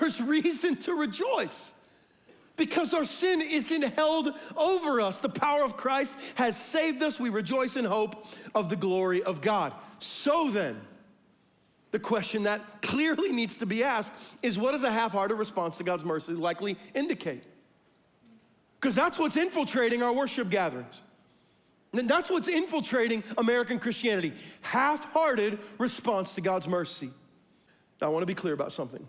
there's reason to rejoice because our sin isn't held over us. The power of Christ has saved us. We rejoice in hope of the glory of God. So then, the question that clearly needs to be asked is, what does a half-hearted response to God's mercy likely indicate? Because that's what's infiltrating our worship gatherings. And that's what's infiltrating American Christianity. Half-hearted response to God's mercy. Now, I want to be clear about something.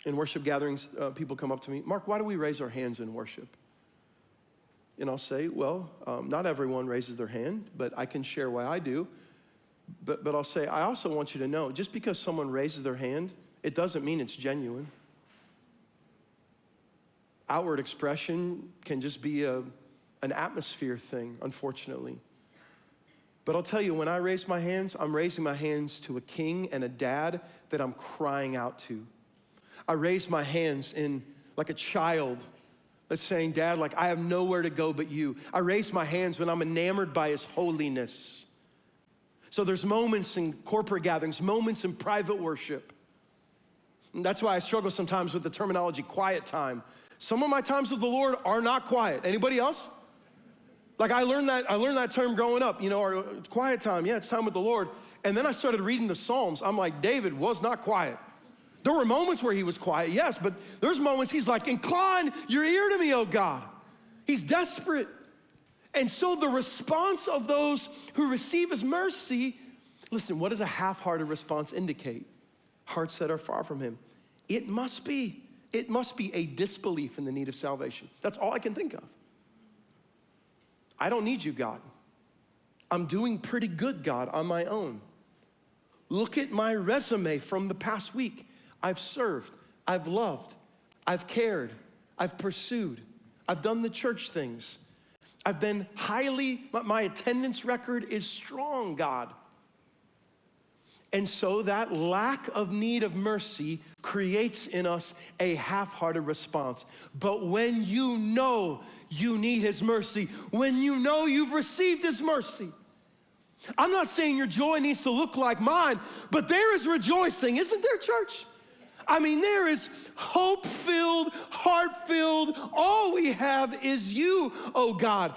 In worship gatherings, people come up to me, Mark, why do we raise our hands in worship? And I'll say, well, not everyone raises their hand, but I can share why I do. But I'll say, I also want you to know, just because someone raises their hand, it doesn't mean it's genuine. Outward expression can just be an atmosphere thing, unfortunately. But I'll tell you, when I raise my hands, I'm raising my hands to a king and a dad that I'm crying out to. I raise my hands in like a child that's saying, Dad, like I have nowhere to go but you. I raise my hands when I'm enamored by his holiness. So there's moments in corporate gatherings, moments in private worship. And that's why I struggle sometimes with the terminology quiet time. Some of my times with the Lord are not quiet. Anybody else? Like I learned that term growing up, or quiet time. Yeah, it's time with the Lord. And then I started reading the Psalms. I'm like, David was not quiet. There were moments where he was quiet, yes, but there's moments he's like, incline your ear to me, oh God. He's desperate. And so the response of those who receive his mercy, listen, what does a half-hearted response indicate? Hearts that are far from him. It must be a disbelief in the need of salvation. That's all I can think of. I don't need you, God. I'm doing pretty good, God, on my own. Look at my resume from the past week. I've served, I've loved, I've cared, I've pursued, I've done the church things. I've been my attendance record is strong, God. And so that lack of need of mercy creates in us a half-hearted response. But when you know you need his mercy, when you know you've received his mercy, I'm not saying your joy needs to look like mine, but there is rejoicing, isn't there, church? I mean, there is hope-filled, heart-filled. All we have is you, oh God.